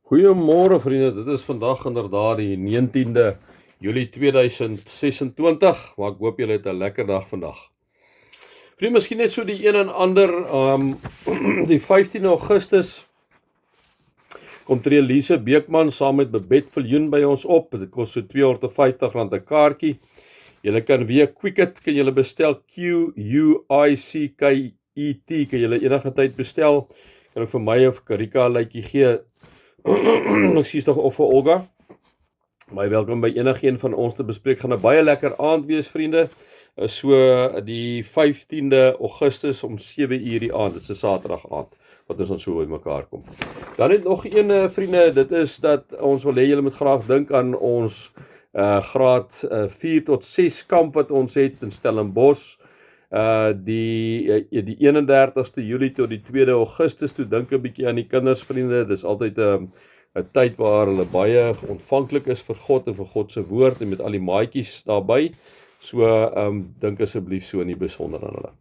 Goeiemôre vriende, dit is vandag inderdaad die 19de Julie 2026, maar ek hoop julle het 'n lekker dag vandag. Vriende, miskien net so die een en ander, die 15 Augustus kom tree Lise Beekman saam met Babette Viljoen by ons op. Dit kos so R250 'n kaartjie. Julle kan via Quicket kan julle bestel, Quicket, kan julle enige tyd bestel. Kan ook vir my of Karika 'n lykie gee. Ek sies tog of vir Olga. Baie welkom by enigeen van ons te bespreek. Gaan 'n baie lekker aand wees, vriende. So die 15de Augustus om 7:00 die aand. Dit is 'n Saterdag aand wat ons dan so by mekaar kom. Dan het nog een, vriende, dit is dat ons wil hê julle moet graag dink aan ons graad 4 tot 6 kamp wat ons het in Stellenbosch. Die 31ste Julie tot die 2de Augustus, toe dink 'n bietjie aan die kinders, vriende. Dis altyd 'n tyd waar hulle baie ontvanklik is vir God en vir God se woord en met al die maatjies daarbey. So dink asseblief so in die besonder aan hulle.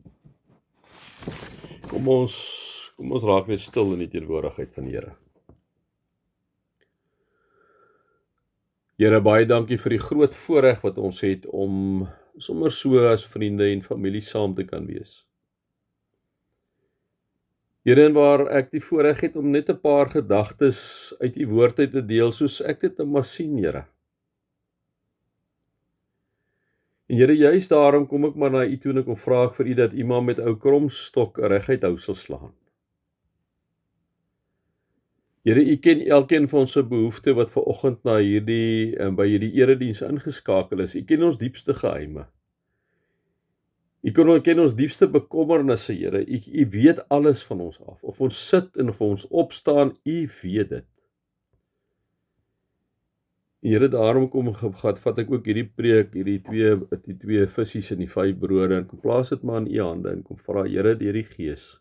Kom ons raak net stil in die teenwoordigheid van die Here. Here, baie dankie vir die groot voorreg wat ons het om sommer so as vriende en familie saam te kan wees. Here, en waar ek die voorreg het om net 'n paar gedagtes uit die woord uit te deel, soos ek dit maar sien, Here. En Here, juist daarom kom ek maar na U toe en ek kom vra vir U dat U maar met ou kromstok reguit hou sal slaan. Here, U ken elkeen van ons se behoefte wat ver oggend na by hierdie erediens ingeskakel is. U ken ons diepste geheime. U ken ons diepste bekommernisse, Here. U weet alles van ons af. Of ons sit en of ons opstaan, U weet dit. Here, daarom vat ek ook hierdie preek, die twee visies en die 5 brode en kom plaas dit maar in U hande en kom vra, Here, deur die Gees,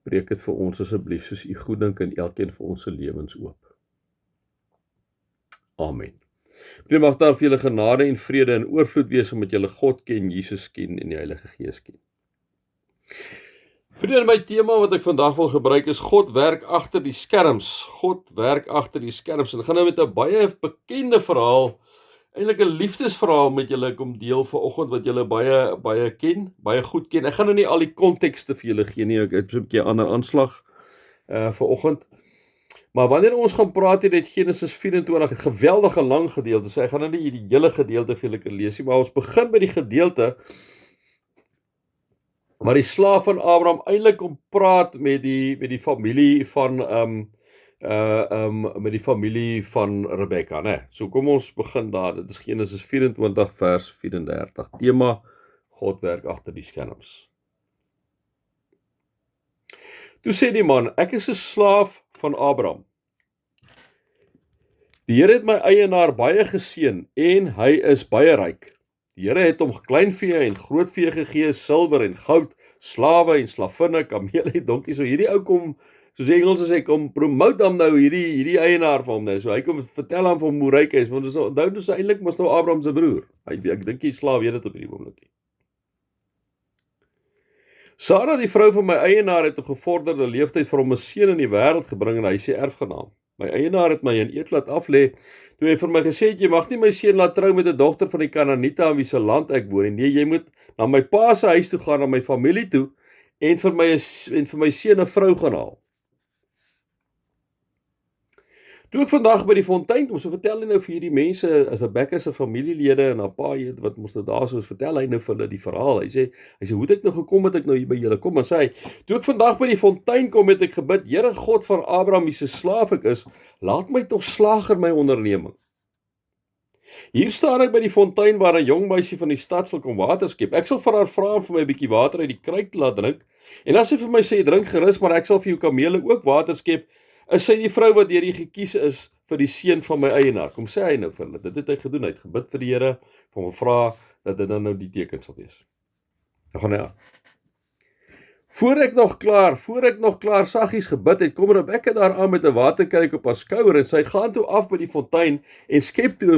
breek dit vir ons asseblief soos U goed dink in elkeen van ons se lewens oop. Amen. Mag daar vir julle genade en vrede en oorvloed wees omdat julle God ken, Jesus ken en die Heilige Gees ken. Vriende, my tema wat ek vandag wil gebruik is God werk agter die skerms. God werk agter die skerms. En ek gaan nou met 'n baie bekende verhaal, eintlik 'n liefdesverhaal met julle kom deel vanoggend wat julle baie ken, baie goed ken. Ek gaan nou nie al die kontekste vir julle gee nie, ek het so 'n bietjie ander aanslag vanoggend. Maar wanneer ons gaan praat hier uit Genesis 24, 'n geweldige lang gedeelte, so ek gaan nou nie die hele gedeelte vir julle kan lees nie, maar ons begin by die gedeelte waar die slaaf van Abraham eintlik kom praat met die familie van met die familie van Rebekka, né? So kom ons begin daar. Dit is Genesis 24 vers 34. Tema: God werk agter die skerms. Toe sê die man: ek is 'n slaaf van Abraham. Die Here het my eienaar baie geseën en hy is baie ryk. Die Here het hom kleinvee en grootvee gegee, silwer en goud, slawe en slavinne, kamele en donkies. So hierdie ou kom, soos die Engels sê, kom promote hom nou hierdie eienaar van hom nou. So hy kom vertel hom van hoe ryk hy is, want ons onthou dus eintlik mos nou Abraham se broer. Ek dink die slaaf weet dit op hierdie oomblik. Sara, die vrou van my eienaar, het op gevorderde leeftyd vir hom 'n seun in die wêreld gebring en hy sê erfgenaam. My eienaar het my in eed laat aflê toe hy vir my gesê het, jy mag nie my seun laat trou met 'n dogter van die Kanaaniete aan wie se land ek woon nie. Nee, jy moet na my pa se huis toe gaan, na my familie toe en vir my seun 'n vrou gaan haal. Toe ek vandag by die fontein kom, so vertel hy nou vir hierdie mense, as Rebekka se familielede en haar pa wat moes nou daar so, vertel hy nou vir hulle die verhaal. Hy sê, hoe het ek nou gekom, het ek nou hier by julle kom, en sê hy, toe ek vandag by die fontein kom, het ek gebid, Here God van Abraham, wie se slaaf ek is, laat my tog slaag in my onderneming. Hier staan ek by die fontein waar 'n jong meisie van die stad sal kom water skep. Ek sal vir haar vra om vir my 'n bietjie water uit die kruik te laat drink, en as sy vir my sê, drink gerus, maar ek sal vir jou kamele ook water skep, is sy die vrou wat deur die gekies is vir die seun van my eienaar. Kom sê hy nou vir hulle, dit het hy gedoen, hy het gebid vir die Here, vir hom vra dat dit dan nou die teken sal wees. Dan gaan hy aan. Voor ek nog klaar saggies gebid het, kom Rebekka daar aan met 'n waterkruik op haar skouer en sy gaan toe af by die fontein en skep toe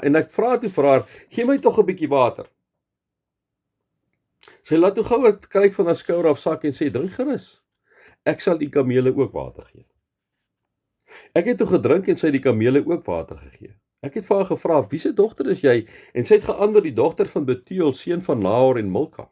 en ek vra toe vir haar, gee my tog 'n bietjie water. Sy laat toe gou 'n kruik van haar skouer afsak en sê, drink gerus. Ek sal die kamele ook water gee. Ek het toe gedrink en sy het die kamele ook water gegee. Ek het vir haar gevra, wie se dogter is jy? En sy het geantwoord, die dogter van Betuel, seun van Nahor en Milka.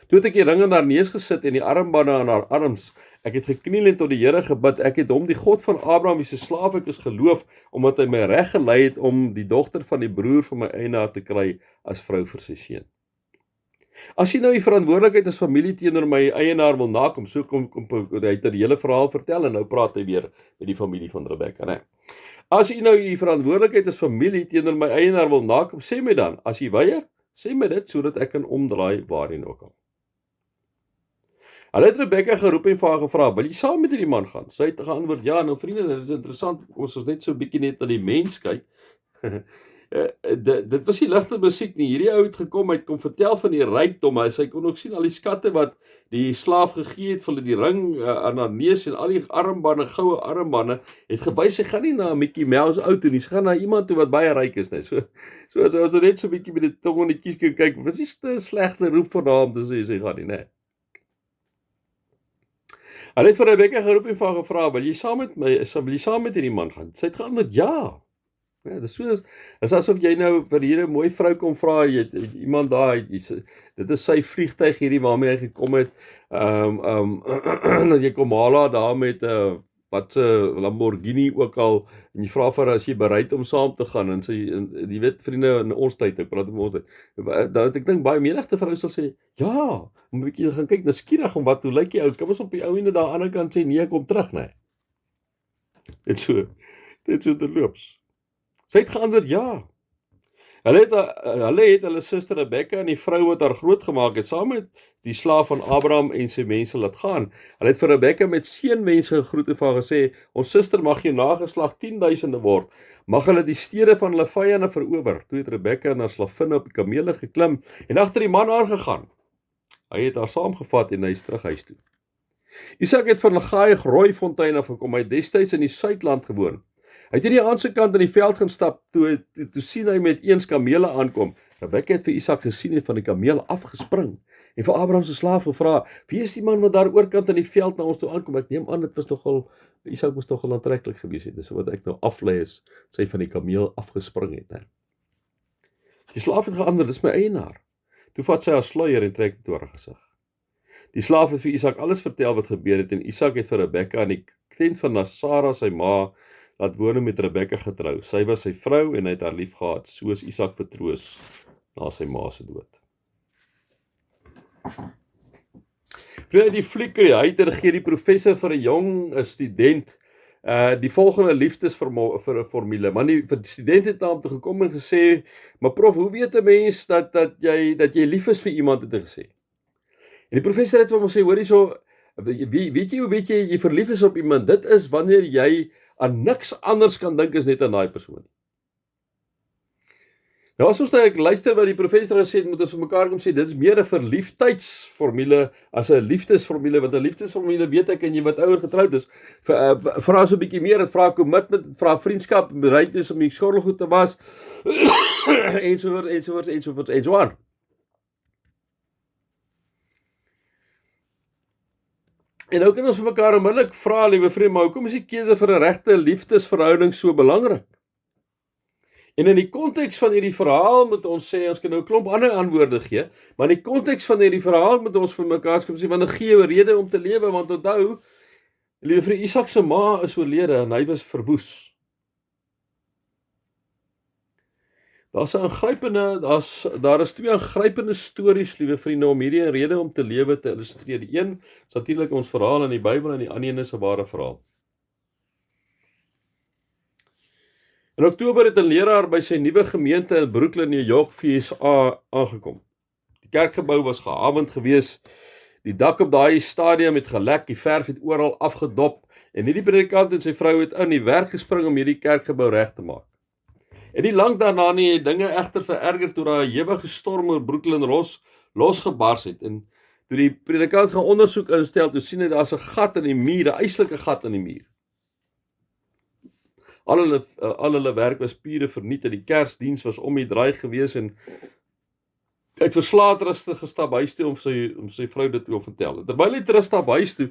Toe het ek die ring in haar neus gesit en die armbande aan haar arms. Ek het gekniel en tot die Here gebid. Ek het hom, die God van Abraham, wie se slaaf ek is, geloof, omdat hy my reg gelei het om die dogter van die broer van my eienaar te kry as vrou vir sy seun. As jy nou die verantwoordelikheid as familie teenoor my eienaar wil nakom, so kom hy het die hele verhaal vertel en nou praat hy weer met die familie van Rebekka, né? As jy nou die verantwoordelikheid as familie teenoor my eienaar wil nakom, sê my dan. As jy weier, sê my dit sodat ek kan omdraai waarheen ook al. Hulle het Rebekka geroep en vir haar gevra, wil jy saam met hierdie man gaan? Sy het geantwoord, ja, nou vriende, dit is interessant, ons is net so 'n bietjie net na die mens kyk. Dit was nie ligte musiek nie, hierdie ou het gekom, hy het kom vertel van die rykdom, sy kon ook sien al die skatte wat die slaaf gegee het, vir die ring aan haar neus en al die armbande, goue armbande, het gewys, sy gaan nie na Mickey Mouse ou toe nie, sy gaan na iemand toe wat baie ryk is, nie. So as ons net so 'n bietjie met die tong in die kies kan kyk, wat is die slegte roep van haar om te sê, sy gaan nie, né? Hulle het vir Rebekka geroep en vir haar gevra, wil jy saam met hierdie man gaan? Sy het geantwoord, ja. Ja, dis asof jy nou vir hier 'n mooi vrou kom vra, jy het iemand daar, dit is sy vliegtuig hierdie waarmee hy gekom het, dat jy kom haal haar daar met wat se Lamborghini ook al, en jy vra vir haar, as jy bereid om saam te gaan, en jy weet vriende, in ons tyd, ek praat om ons tyd, ek dink baie menigte vrou sal sê, ja, 'n bietjie gaan kyk, skieurig om hoe lyk jy ou, kom ons op die ou ene daar aan die ander kant sê, nee, kom terug, né? Dit so terloops. Sy het geantwoord, ja. Hulle het hulle suster Rebekka en die vrou wat haar grootgemaak het, saam met die slaaf van Abraham en sy mense laat gaan. Hulle het vir Rebekka met seënwense gegroet en vir haar gesê, ons suster mag jou nageslag 10.000 word, mag hulle die stede van hulle vyande verower. Toe het Rebekka en haar slavinne op die kamele geklim en agter die man aangegaan. Hy het haar saamgevat en hy is terug huis toe. Isak het van Gaai Rooifontein af gekom, hy het destyds in die Suidland gewoon. Hy het hierdie aandse kant in die veld gaan stap, toe sien hy met eens kamele aankom. Rebekka het vir Isak gesien en van die kameel afgespring, en vir Abraham se slaaf gevra, wie is die man wat daar oorkant in die veld na ons toe aankom? Ek neem aan, dit was nogal, Isak moes nogal aantreklik gewees het, dis wat ek nou aflei is, sy van die kameel afgespring het. He. Die slaaf het geantwoord, dis my eienaar. Toe vat sy haar sluier en trek dit oor haar gesig. Die slaaf het vir Isak alles vertel wat gebeur het, en Isak het vir Rebekka in die tent van Sara sy ma laat woon met Rebekka getrou. Sy was sy vrou en hy het haar lief gehad, soos Isak vertroos na sy ma se dood. Vriende, die flikker, hy het gee die professor vir 'n jong student die volgende liefdesformule. Maar die student het na hom toe gekom en gesê, maar prof, hoe weet 'n mens dat jy lief is vir iemand, het hy gesê. En die professor het vir hom gesê, hoor hierso, weet jy hoe weet jy verlief is op iemand? Dit is wanneer jy aan niks anders kan dink as net aan daai persoon. Nou as ons luister wat die professor gesê het, moet ons vir mekaar kom sê, dit is meer 'n verliefdheidsformule as 'n liefdesformule, want 'n liefdesformule weet ek, en jy wat ouer getroud is, vra so 'n bietjie meer, dit vra commitment, vra vriendskap, bereid is om die skottelgoed te was, ensovoorts. En nou kan ons vir mekaar onmiddellik vra, liewe vriend, maar hoekom is die keuse vir 'n regte liefdesverhouding so belangrik? En in die konteks van hierdie verhaal moet ons sê, ons kan nou 'n klomp ander antwoorde gee, maar in die konteks van hierdie verhaal moet ons vir mekaar sê, want dit gee jou 'n rede om te lewe, want onthou, liewe vriend, Isak se ma is oorlede en hy was verwoes. Daar is twee aangrypende stories, liewe vriende, om hierdie rede om te lewe te illustreer. Die een is natuurlik ons verhaal in die Bybel en die ander een is 'n ware verhaal. In Oktober het 'n leraar by sy nuwe gemeente in Brooklyn, New York, VSA aangekom. Die kerkgebou was gehavend gewees, die dak op daai stadium het gelek, die verf het oral afgedop, en die predikant en sy vrou het in die werk gespring om hierdie kerkgebou reg te maak. En nie lank daarna nie het dinge egter vererger toe daar 'n ewige storm oor Brooklyn losgebars het, en toe die predikant gaan ondersoek instel, toe sien hy daar's 'n gat in die muur, 'n eislike gat in die muur. Al hulle werk was pure vernietig, die Kersdiens was om die draai gewees, en hy het verslaat rustig gestap huis toe om sy vrou dit wil vertel. Terwyl hy terug stap huis toe,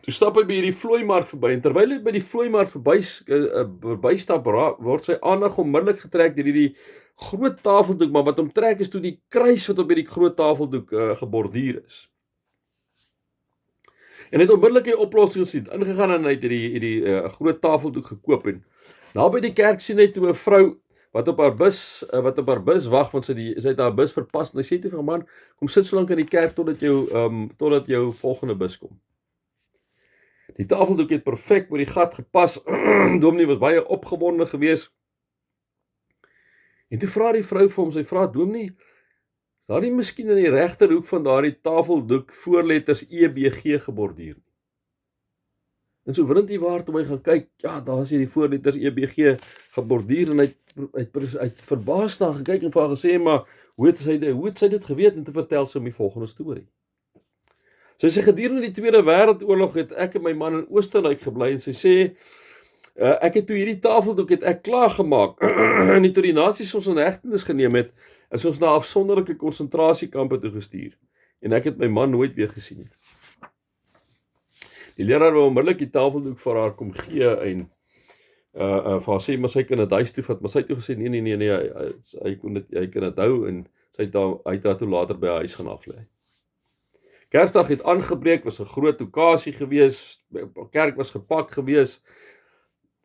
Toe stap hy by hierdie vlooimark verby, en terwyl hy by die vlooimark verbystap, word sy aandag onmiddellik getrek deur hierdie groot tafeldoek, maar wat hom trek is toe die kruis wat op hierdie groot tafeldoek geborduur is. En hy het onmiddellik die oplossing gesien, ingegaan en hy het hierdie groot tafeldoek gekoop, en na by die kerk sien hy toe 'n vrou wat op haar bus wag, want sy het haar bus verpas, en hy sê toe vir 'n man, kom sit so lank in die kerk totdat jou volgende bus kom. Die tafeldoek het perfek by die gat gepas. Dominee was baie opgewonde geweest. En toe vra die vrou vir hom, sy vra, Dominee, is daar nie miskien in die regterhoek van daardie tafeldoek voorletters EBG geborduur? En so wrint hy waar toe hy gaan kyk, ja, daar is die voorletters EBG geborduur, en hy het verbaas daar gekyk en vir haar gesê, maar hoe het sy dit geweet, en te vertel sy my volgende storie. Sy sê, gedurende die Tweede Wêreldoorlog het ek en my man in Oostenryk gebly, en sy sê, ek het toe hierdie tafeldoek het ek klaargemaak, en toe die nasies ons in hegtenis geneem het, is ons na afsonderlike konsentrasiekampe toe gestuur, en ek het my man nooit weer gesien het. Die leraar wou onmiddellik die tafeldoek vir haar kom gee, en vir haar sê, maar sy kan dit huis toe vat, maar sy het toe gesê, nee, hy kan dit hou, en hy het haar toe later by huis gaan aflei. Kersdag het aangebreek, was 'n groot okasie gewees, kerk was gepak gewees,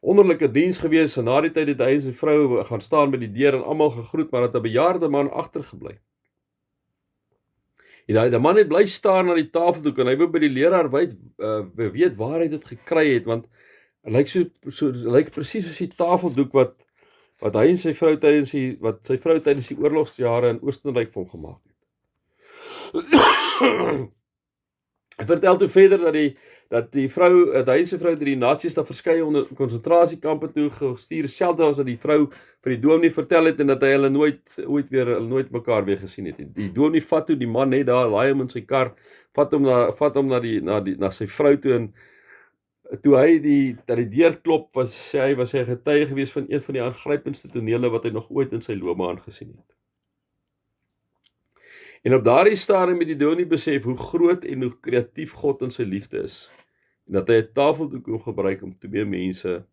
wonderlike diens gewees, en na die tyd het hy en sy vrou gaan staan by die deur en almal gegroet, maar het 'n bejaarde man agtergebly. En die man het bly staan aan die tafeldoek, en hy wou by die leraar weet waar hy dit gekry het, want hy lyk presies soos die tafeldoek wat hy en sy vrou tydens die oorlogsjare in Oostenryk vir hom gemaak het. Hy vertel toe verder dat hy en sy vrou die nasies na verskeie konsentrasiekampe toe gestuur, selfs as dat die vrou vir die dominee vertel het, en dat hy hulle nooit mekaar weer gesien het. Die dominee vat toe die man net daar, laai hom in sy kar, vat hom na sy vrou toe, en toe hy dat die deur klop, was hy getuie gewees van een van die aangrypendste tonele wat hy nog ooit in sy loopbaan gesien het. En op daardie stadium het die dominee besef hoe groot en hoe kreatief God in sy liefde is, en dat hy 'n tafeldoek kon gebruik om twee mense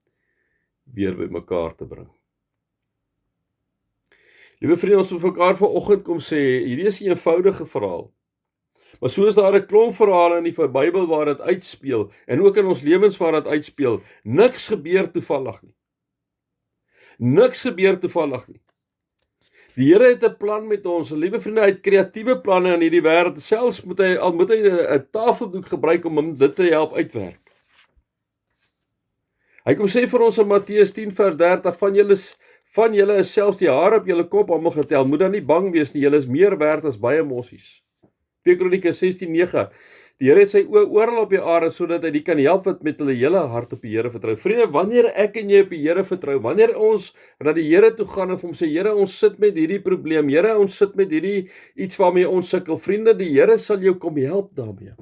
weer by mekaar te bring. Liewe vriende, ons moet vir mekaar vanoggend kom sê, hierdie is 'n eenvoudige verhaal, maar soos daar 'n klomp verhale in die Bybel waar dit uitspeel, en ook in ons lewens waar dit uitspeel, niks gebeur toevallig nie. Niks gebeur toevallig nie. Die Here het 'n plan met ons, en liewe vriende, hy het kreatiewe planne in hierdie wêreld, selfs moet hy 'n tafeldoek gebruik om hom dit te help uitwerk. Hy kom sê vir ons in Matteus 10 vers 30, van julle is selfs die hare op julle kop almal getel, moet dan nie bang wees nie, julle is meer werd as baie mossies. 2 Kronieke 16:9, die Here het sy oë oral op die aarde, sodat hy die kan help wat met hulle hele hart op die Here vertrou. Vriende, wanneer ek en jy op die Here vertrou, wanneer ons na die Here toe gaan en vir hom sê, Here, ons sit met hierdie probleem, Here, ons sit met hierdie iets waarmee ons sukkel, vriende, die Here sal jou kom help daarmee.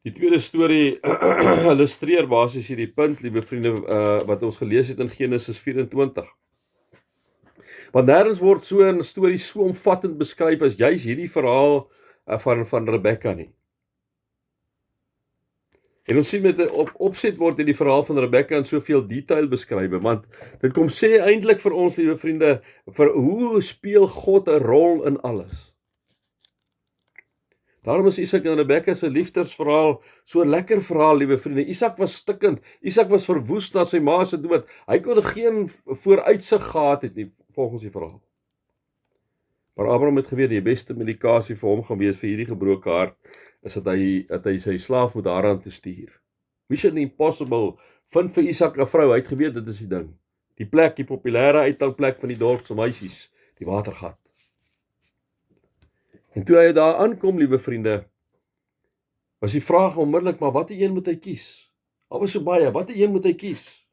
Die tweede storie illustreer basies hierdie punt, liewe vriende, wat ons gelees het in Genesis 24. Want nêrens word so 'n storie so omvattend beskryf as juis hierdie verhaal van Rebekka nie. En ons sien met 'n opset word hierdie verhaal van Rebekka in soveel detail beskryf, want dit kom sê eintlik vir ons, liewe vriende, vir hoe speel God 'n rol in alles. Daarom is Isak en Rebekka se liefdesverhaal so 'n lekker verhaal, liewe vriende. Isak was stikkend, Isak was verwoes na sy ma se dood. Hy kon geen vooruitsig gehad het nie, volgens die verhaal. Maar Abraham het geweet die beste medikasie vir hom gaan wees vir hierdie gebroke hart, is dat hy sy slaaf moet Haran toe stuur. Mission Impossible, vind vir Isak 'n vrou, hy het geweet dit is die ding. Die plek, die populêre uittaalplek van die dorp se meisies, die watergat. En toe hy daar aankom, liewe vriende, was die vraag onmiddellik, maar watter een moet hy kies? Al was so baie, watter een moet hy kies?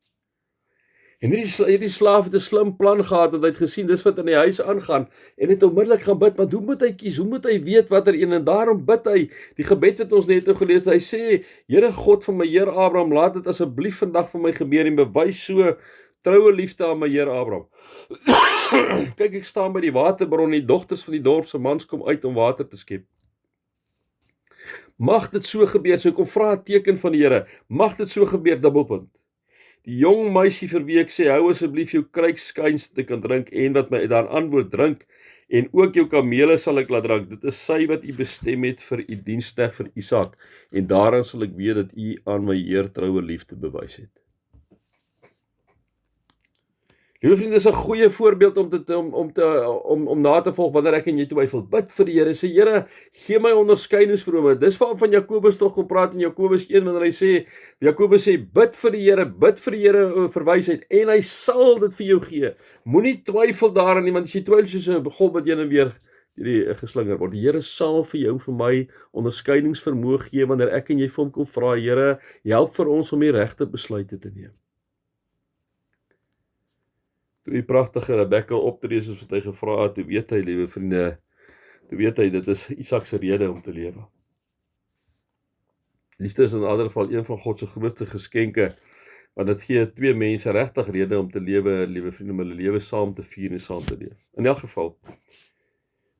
En hierdie slaaf het 'n slim plan gehad, want hy het gesien dis wat in die huis aangaan, en het onmiddellik gaan bid, maar hoe moet hy kies? Hoe moet hy weet watter een? En daarom bid hy, die gebed wat ons net nou gelees het, hy sê, Here God van my Heer Abraham, laat dit asseblief vandag vir my gebeur, en bewys so troue liefde aan my Heer Abraham. Kyk, ek staan by die waterbron, die dogters van die dorp se mans kom uit om water te skep. Mag dit so gebeur, so kom vra 'n teken van die Here. Mag dit so gebeur, dubbelpunt. Die jong meisie vir wie ek sê, hou asseblief jou kruik skuins te kan drink en wat my dan antwoord drink en ook jou kamele sal ek laat drink. Dit is sy wat u bestem het vir u diensknegt vir Isak en daaraan sal ek weet dat u aan my Heer troue liefde bewys het. Liewe vriende, dis 'n goeie voorbeeld om na te volg wanneer ek en jy twyfel. Bid vir die Here, sê Here, gee my onderskeidingsvermoë. Dis van Jakobus tog kom praat in Jakobus 1 wanneer hy sê, Jakobus sê bid vir die Here vir wysheid en hy sal dit vir jou gee. Moenie twyfel daaraan nie, want as jy twyfel soos 'n golf wat heen en weer geslinger word. Die Here sal vir jou vir my onderskeidingsvermoë gee wanneer ek en jy vir hom kom vra, Here, help vir ons om die regte besluite te neem. Toe die pragtige Rebekka optree soos wat hy gevra het, toe weet hy, liewe vriende, dit is Isak se rede om te lewe. Liefde is in ander geval een van God se grootste geskenke, want dit gee twee mense regtig rede om te lewe, liewe vriende, om hulle lewe saam te vier en saam te leef. In elk geval,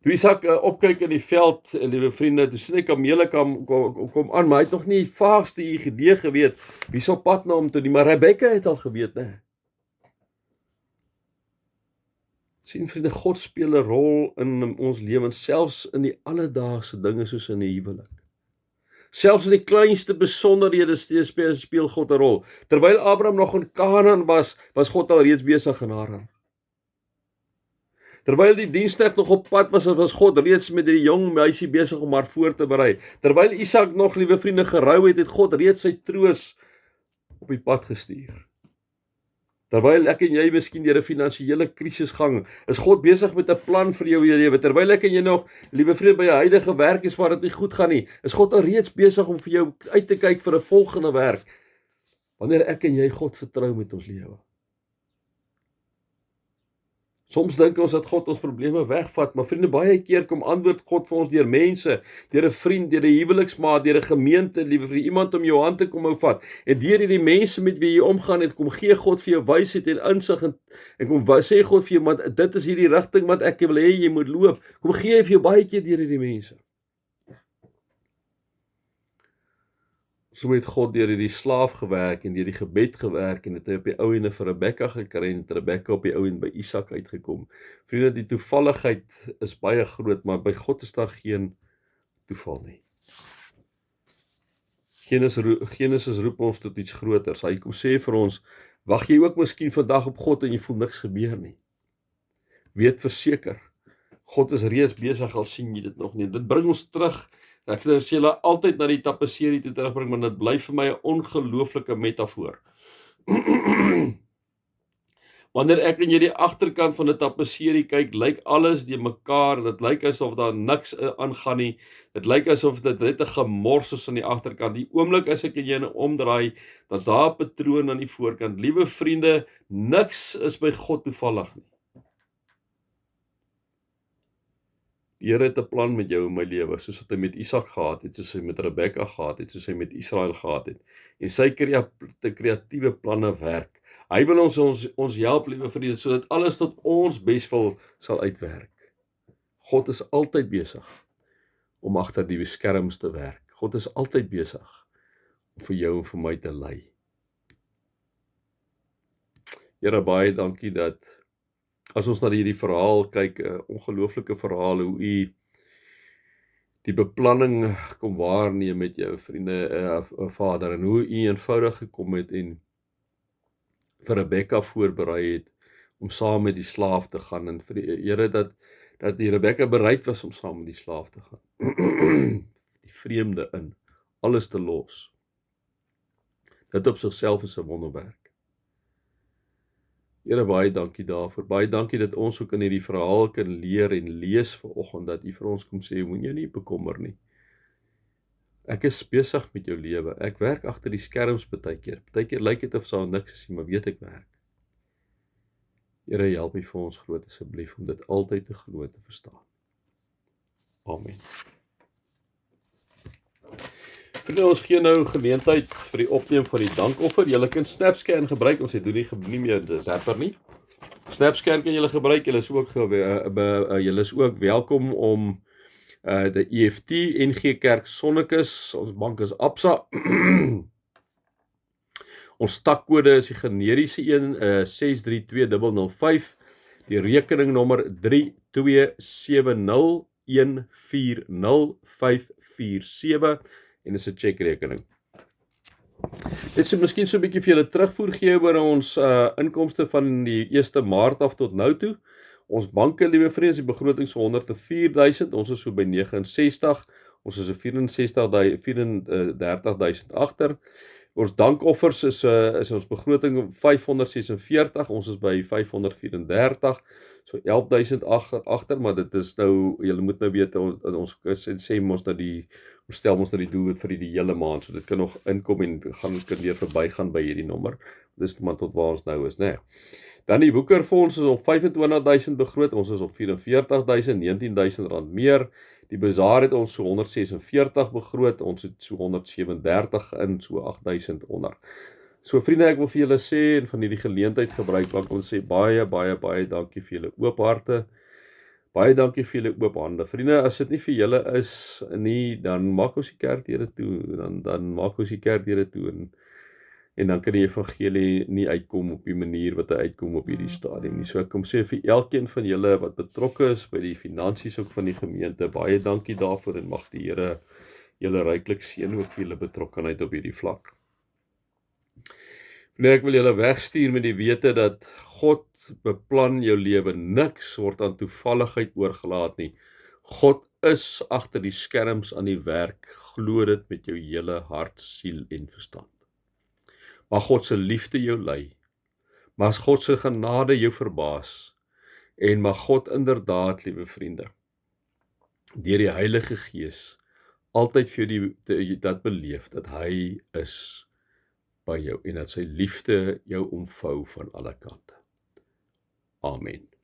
toe Isak opkyk in die veld, liewe vriende, toe sien hy kamele kom aan, maar hy het nog nie vaagste idee geweet wie sou pad na hom toe nie, maar Rebekka het al geweet, né? Sien vriende, God speel 'n rol in ons lewens, selfs in die alledaagse dinge soos in die huwelik. Selfs in die kleinste besonderhede speel God 'n rol. Terwyl Abraham nog in Kanaan was God al reeds besig in Haran. Terwyl die diensknegt nog op pad was God reeds met die jong meisie besig om haar voor te berei. Terwyl Isak nog, liewe vriende, gerou het God reeds sy troos op die pad gestuur. Terwyl ek en jy miskien deur 'n finansiële krisis gang, is God besig met 'n plan vir jou lewe. Terwyl ek en jy nog, liewe vriende, by 'n huidige werk is waar dit nie goed gaan nie, is God al reeds besig om vir jou uit te kyk vir 'n volgende werk. Wanneer ek en jy God vertrou met ons lewe. Soms dink ons dat God ons probleme wegvat, maar vriende, baie keer kom antwoord God vir ons deur mense, deur 'n vriend, deur 'n huweliksmaat, deur 'n gemeente, liewe vriend, iemand om jou hand te kom hou vat. En deur hierdie mense met wie jy omgaan het, kom gee God vir jou wysheid en insig en kom sê God vir jou, want dit is hierdie rigting wat ek wil hê jy moet loop. Kom gee hy vir jou baie keer deur hierdie mense. So het God deur hierdie slaaf gewerk en deur die gebed gewerk en het hy op die ou ende vir Rebekka gekry en Rebekka op die ou ende by Isak uitgekom. Vriende, die toevalligheid is baie groot, maar by God is daar geen toeval nie. Genesis roep ons tot iets groters. Hy kom sê vir ons, wag jy ook miskien vandag op God en jy voel niks gebeur nie. Weet verseker, God is reeds besig, al sien jy dit nog nie. Dit bring ons terug. Ek sê julle altyd na die tapisserie toe terugbring, want dit bly vir my 'n ongelooflike metafoor. Wanneer ek en jy die agterkant van 'n tapisserie kyk, lyk alles die mekaar, dit lyk asof daar niks aangaan nie. Dit lyk asof dit net 'n gemors is aan die agterkant. Die oomblik as ek en jy omdraai, dan's daar 'n patroon aan die voorkant. Liewe vriende, niks is by God toevallig nie. Die Here het 'n plan met jou en my lewe, soos wat hy met Isak gehad het, soos hy met Rebekka gehad het, soos hy met Israel gehad het. En sy kreatiewe planne werk. Hy wil ons help, liewe vriende, sodat alles tot ons beswil sal uitwerk. God is altyd besig om agter die skerms te werk. God is altyd besig om vir jou en vir my te lei. Here, baie dankie dat as ons na hierdie verhaal kyk, 'n ongelooflike verhaal, hoe u die beplanning kom waarneem met jou vriende, Vader, en hoe u eenvoudig gekom het en vir Rebekka voorberei het om saam met die slaaf te gaan, en vir die Here dat die Rebekka bereid was om saam met die slaaf te gaan. Die vreemde in, alles te los. Dit op sigself is 'n wonderwerk. Here, baie dankie daarvoor. Baie dankie dat ons ook in hierdie verhaal kan leer en lees vanoggend, dat u vir ons kom sê, moet jy nie bekommer nie. Ek is besig met jou lewe. Ek werk agter die skerms partykeer. Partykeer lyk dit of sou niks is nie, maar weet ek werk. Here, help my vir ons groot asseblief om dit altyd te glo en te verstaan. Amen. Vriende, ons gee nou geleentheid vir die opneem van die dankoffer. Julle kan SnapScan gebruik, ons het doen nie meer die Zapper nie. SnapScan kan julle gebruik, julle is ook welkom om Die EFT, NG Kerk Sonnekus, ons bank is Absa. Ons takkode is die generiese een, 632005, die rekeningnommer 3270140547 en is 'n checkrekening. Dit sou miskien so 'n bietjie vir julle terugvoer gee oor ons inkomste van die 1 Maart af tot nou toe. Ons banke, liewe vriende, die begroting so 104.000, ons is so by 69, ons is 34.000 agter. Ons dankoffers is ons begroting 546, ons is by 534, so 11.000 agter, maar dit is nou, julle moet nou weet, ons sê ons nou ons stel ons nou die doelwit vir die hele maand, so dit kan nog inkom en kan weer verbygaan by hierdie nommer, dis maar tot waar ons nou is, né? Dan die woekerfonds is op 25.000 begroot, ons is op 44.000, 19.000 rand meer. Die bazaar het ons so 146 begroot, ons het so 137 in, so 8.000 onder. So vriende, ek wil vir julle sê, en van hierdie geleentheid gebruik, wat ek wil sê, baie dankie vir julle oop harte, baie dankie vir julle oop hande. Vriende, as dit nie vir julle is nie, dan maak ons die kerkdeure toe, dan maak ons die kerkdeure toe, en dan kan die evangelie nie uitkom op die manier wat hy uitkom op hierdie stadium nie. So ek kom sê vir elkeen van julle wat betrokke is by die finansies ook van die gemeente, baie dankie daarvoor en mag die Here julle ryklik seën ook vir julle betrokkenheid op hierdie vlak. Nee, ek wil julle wegstuur met die wete dat God beplan jou lewe, niks word aan toevalligheid oorgelaat nie. God is agter die skerms aan die werk, glo dit met jou hele hart, siel en verstand. Mag God se liefde jou lei, mag God se genade jou verbaas, en mag God inderdaad, liewe vriende, deur die Heilige Gees, altyd vir jou dat beleef, dat hy is by jou, en dat sy liefde jou omvou van alle kante. Amen.